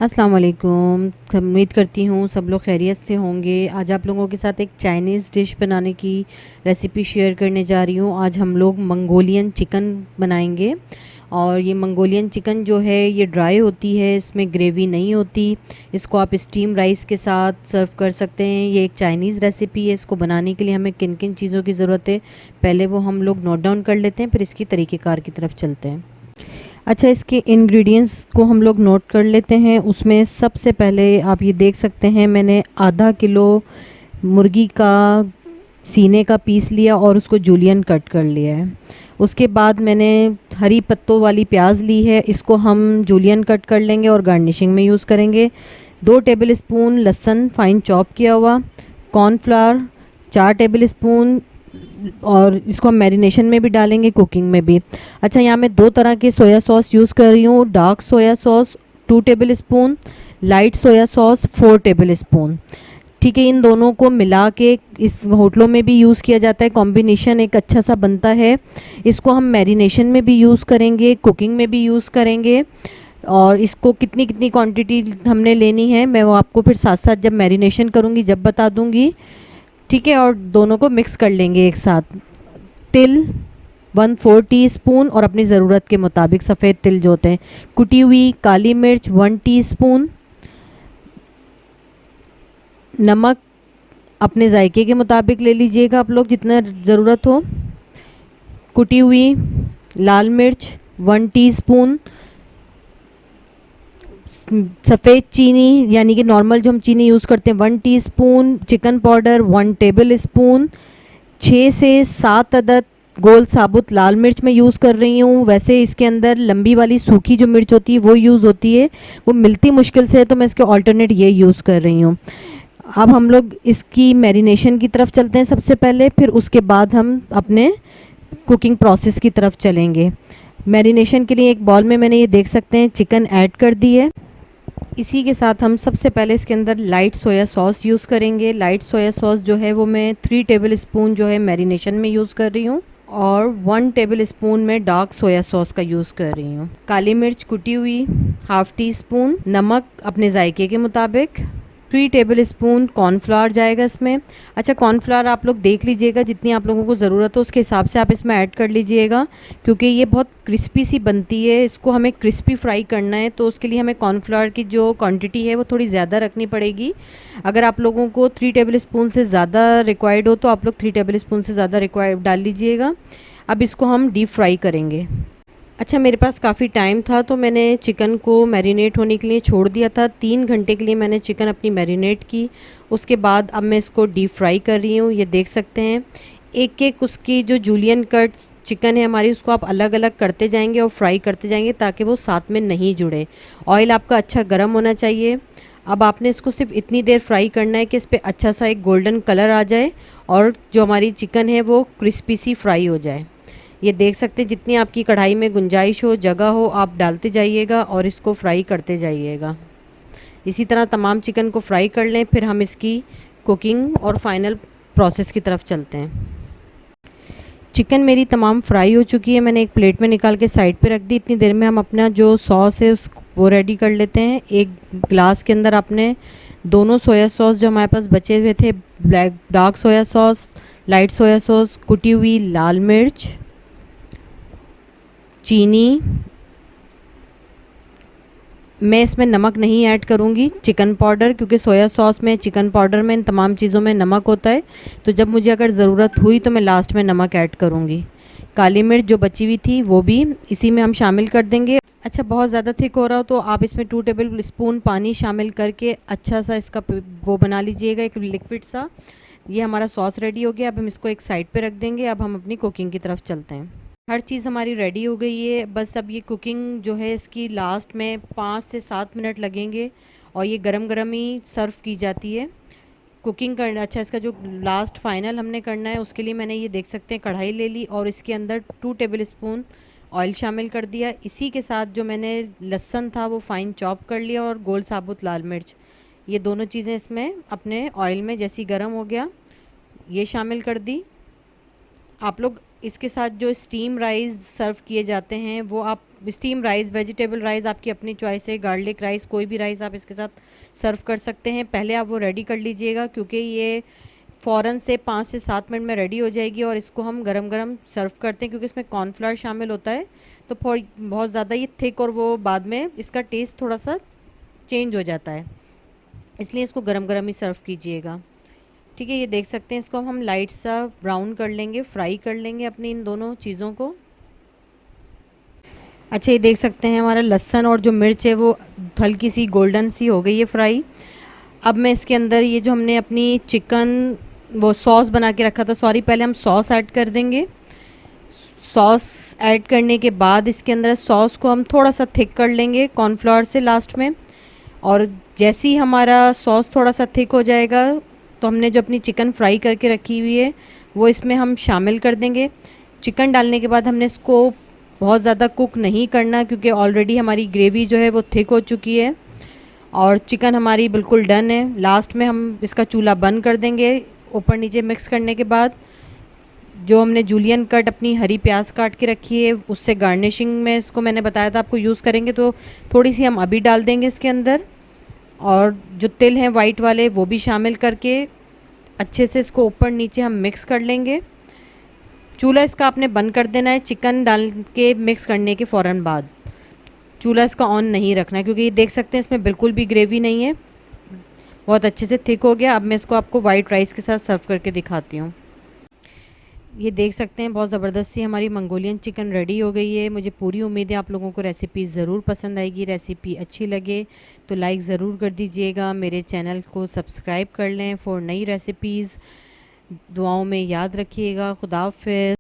अस्सलाम वालेकुम। उम्मीद करती हूँ सब लोग खैरियत से होंगे। आज आप लोगों के साथ एक चाइनीज़ डिश बनाने की रेसिपी शेयर करने जा रही हूँ। आज हम लोग मंगोलियन चिकन बनाएंगे और ये मंगोलियन चिकन जो है ये ड्राई होती है, इसमें ग्रेवी नहीं होती। इसको आप स्टीम राइस के साथ सर्व कर सकते हैं। ये एक चाइनीज़ रेसिपी है। इसको बनाने के लिए हमें किन किन चीज़ों की ज़रूरत है पहले वो हम लोग नोट डाउन कर लेते हैं, फिर इसकी तरीक़ेकार की तरफ चलते हैं। अच्छा, इसके इंग्रेडिएंट्स को हम लोग नोट कर लेते हैं। उसमें सबसे पहले आप ये देख सकते हैं, मैंने आधा किलो मुर्गी का सीने का पीस लिया और उसको जूलियन कट कर लिया है। उसके बाद मैंने हरी पत्तों वाली प्याज ली है, इसको हम जूलियन कट कर लेंगे और गार्निशिंग में यूज़ करेंगे। 2 टेबल स्पून लहसुन फाइन चॉप किया हुआ, कॉर्नफ्लावर 4 टेबल स्पून, और इसको हम मैरिनेशन में भी डालेंगे, कुकिंग में भी। अच्छा, यहाँ मैं 2 तरह के सोया सॉस यूज़ कर रही हूँ। Dark soya sauce 2 table spoon, light soya sauce 4 table spoon. ठीक है, इन दोनों को मिला के इस होटलों में भी यूज़ किया जाता है, कॉम्बिनेशन एक अच्छा सा बनता है। इसको हम मैरिनेशन में भी यूज़ करेंगे, कुकिंग में भी यूज़ करेंगे। और इसको कितनी कितनी क्वांटिटी हमने लेनी है मैं वो आपको फिर साथ साथ जब मैरिनेशन करूँगी जब बता दूँगी। ठीक है, और दोनों को मिक्स कर लेंगे एक साथ। तिल 1/4 टीस्पून और अपनी ज़रूरत के मुताबिक सफ़ेद तिल जो होते हैं। कुटी हुई काली मिर्च 1 टीस्पून। नमक अपने जायके के मुताबिक ले लीजिएगा आप लोग, जितना ज़रूरत हो। कुटी हुई लाल मिर्च 1 टीस्पून। सफ़ेद चीनी यानी कि नॉर्मल जो हम चीनी यूज़ करते हैं 1 teaspoon. Chicken powder 1 table spoon. 6 से 7 अदद गोल साबुत लाल मिर्च मैं यूज़ कर रही हूँ। वैसे इसके अंदर लंबी वाली सूखी जो मिर्च होती है वो यूज़ होती है, वो मिलती मुश्किल से है, तो मैं इसके ऑल्टरनेट ये यूज़ कर रही हूँ। अब हम लोग इसकी मैरिनेशन की तरफ चलते हैं सबसे पहले, फिर उसके बाद हम अपने कुकिंग प्रोसेस की तरफ चलेंगे। मैरिनेशन के लिए एक बॉल में मैंने ये देख सकते हैं चिकन ऐड कर दी है। इसी के साथ हम सबसे पहले इसके अंदर लाइट सोया सॉस यूज़ करेंगे। लाइट सोया सॉस जो है वो मैं 3 टेबल स्पून जो है मैरिनेशन में यूज़ कर रही हूँ और 1 टेबल स्पून में डार्क सोया सॉस का यूज़ कर रही हूँ। काली मिर्च कुटी हुई ½ टीस्पून। नमक अपने जायके के मुताबिक। 3 टेबल स्पून कॉर्नफ्लावर जाएगा इसमें। अच्छा, कॉर्नफ्लावर आप लोग देख लीजिएगा, जितनी आप लोगों को ज़रूरत हो उसके हिसाब से आप इसमें ऐड कर लीजिएगा, क्योंकि ये बहुत क्रिस्पी सी बनती है। इसको हमें क्रिस्पी फ्राई करना है, तो उसके लिए हमें कॉर्नफ्लावर की जो क्वांटिटी है वो थोड़ी ज़्यादा रखनी पड़ेगी। अगर आप लोगों को 3 टेबल स्पून से ज़्यादा रिक्वायर्ड हो तो आप लोग 3 टेबल स्पून से ज़्यादा रिक्वायर्ड डाल लीजिएगा। अब इसको हम डीप फ्राई करेंगे। अच्छा, मेरे पास काफ़ी टाइम था तो मैंने चिकन को मैरिनेट होने के लिए छोड़ दिया था। 3 घंटे के लिए मैंने चिकन अपनी मैरिनेट की। उसके बाद अब मैं इसको डीप फ्राई कर रही हूँ। ये देख सकते हैं, एक एक उसकी जो जूलियन कट चिकन है हमारी, उसको आप अलग अलग करते जाएंगे और फ्राई करते जाएंगे ताकि वो साथ में नहीं जुड़े। ऑयल आपका अच्छा गर्म होना चाहिए। अब आपने इसको सिर्फ इतनी देर फ्राई करना है कि इस पर अच्छा सा एक गोल्डन कलर आ जाए और जो हमारी चिकन है वो क्रिस्पी सी फ्राई हो जाए। ये देख सकते हैं, जितनी आपकी कढ़ाई में गुंजाइश हो, जगह हो, आप डालते जाइएगा और इसको फ्राई करते जाइएगा। इसी तरह तमाम चिकन को फ्राई कर लें, फिर हम इसकी कुकिंग और फाइनल प्रोसेस की तरफ चलते हैं। चिकन मेरी तमाम फ्राई हो चुकी है, मैंने एक प्लेट में निकाल के साइड पे रख दी। इतनी देर में हम अपना जो सॉस है वो रेडी कर लेते हैं। एक ग्लास के अंदर आपने दोनों सोया सॉस जो हमारे पास बचे हुए थे, black dark soya sauce, light soya sauce, कुटी हुई लाल मिर्च, चीनी, मैं इसमें नमक नहीं ऐड करूँगी, चिकन पाउडर, क्योंकि सोया सॉस में, चिकन पाउडर में, इन तमाम चीज़ों में नमक होता है, तो जब मुझे अगर ज़रूरत हुई तो मैं लास्ट में नमक ऐड करूँगी। काली मिर्च जो बची हुई थी वो भी इसी में हम शामिल कर देंगे। अच्छा, बहुत ज़्यादा थिक हो रहा हो तो आप इसमें 2 टेबल स्पून पानी शामिल करके अच्छा सा इसका वो बना लीजिएगा, एक लिक्विड सा। ये हमारा सॉस रेडी हो गया। अब हम इसको एक साइड पे रख देंगे। अब हम अपनी कुकिंग की तरफ चलते हैं। हर चीज़ हमारी रेडी हो गई है, बस अब ये कुकिंग जो है इसकी लास्ट में 5 से 7 मिनट लगेंगे और ये गरम गरम ही सर्व की जाती है। कुकिंग करना, अच्छा, इसका जो लास्ट फाइनल हमने करना है उसके लिए मैंने ये देख सकते हैं कढ़ाई ले ली और इसके अंदर 2 टेबल स्पून ऑयल शामिल कर दिया। इसी के साथ जो मैंने लहसुन था वो फाइन चॉप कर लिया और गोल साबुत लाल मिर्च, ये दोनों चीज़ें इसमें अपने ऑयल में जैसी गर्म हो गया ये शामिल कर दी। आप लोग इसके साथ जो स्टीम राइस सर्व किए जाते हैं वो आप स्टीम राइस, वेजिटेबल राइस आपकी अपनी चॉइस है, गार्लिक राइस, कोई भी राइस आप इसके साथ सर्व कर सकते हैं। पहले आप वो रेडी कर लीजिएगा क्योंकि ये फ़ौरन से 5 से 7 मिनट में रेडी हो जाएगी और इसको हम गरम गरम सर्व करते हैं क्योंकि इसमें कॉर्नफ्लावर शामिल होता है, तो बहुत ज़्यादा ये थिक और वो बाद में इसका टेस्ट थोड़ा सा चेंज हो जाता है, इसलिए इसको गरम गरम ही सर्व कीजिएगा। ठीक है, ये देख सकते हैं, इसको हम लाइट सा ब्राउन कर लेंगे, फ्राई कर लेंगे अपनी इन दोनों चीज़ों को। अच्छा, ये देख सकते हैं हमारा लहसुन और जो मिर्च है वो हल्की सी गोल्डन सी हो गई है फ्राई। अब मैं इसके अंदर ये जो हमने अपनी चिकन वो सॉस बना के रखा था, सॉरी, पहले हम सॉस ऐड कर देंगे। सॉस ऐड करने के बाद इसके अंदर सॉस को हम थोड़ा सा थिक कर लेंगे कॉर्नफ्लावर से लास्ट में, और जैसे ही हमारा सॉस थोड़ा सा थिक हो जाएगा तो हमने जो अपनी चिकन फ्राई करके रखी हुई है वो इसमें हम शामिल कर देंगे। चिकन डालने के बाद हमने इसको बहुत ज़्यादा कुक नहीं करना क्योंकि ऑलरेडी हमारी ग्रेवी जो है वो थिक हो चुकी है और चिकन हमारी बिल्कुल डन है। लास्ट में हम इसका चूल्हा बंद कर देंगे। ऊपर नीचे मिक्स करने के बाद जो हमने जूलियन कट अपनी हरी प्याज काट के रखी है उससे गार्निशिंग में इसको मैंने बताया था आपको यूज़ करेंगे, तो थोड़ी सी हम अभी डाल देंगे इसके अंदर, और जो तिल हैं वाइट वाले वो भी शामिल करके अच्छे से इसको ऊपर नीचे हम मिक्स कर लेंगे। चूल्हा इसका आपने बंद कर देना है चिकन डाल के मिक्स करने के फ़ौरन बाद। चूल्हा इसका ऑन नहीं रखना है क्योंकि ये देख सकते हैं इसमें बिल्कुल भी ग्रेवी नहीं है, बहुत अच्छे से थिक हो गया। अब मैं इसको आपको वाइट राइस के साथ सर्व करके दिखाती हूँ। ये देख सकते हैं बहुत ज़बरदस्त सी हमारी मंगोलियन चिकन रेडी हो गई है। मुझे पूरी उम्मीद है आप लोगों को रेसिपी ज़रूर पसंद आएगी। रेसिपी अच्छी लगे तो लाइक ज़रूर कर दीजिएगा, मेरे चैनल को सब्सक्राइब कर लें फॉर नई रेसिपीज़। दुआओं में याद रखिएगा। खुदा हाफ़िज़।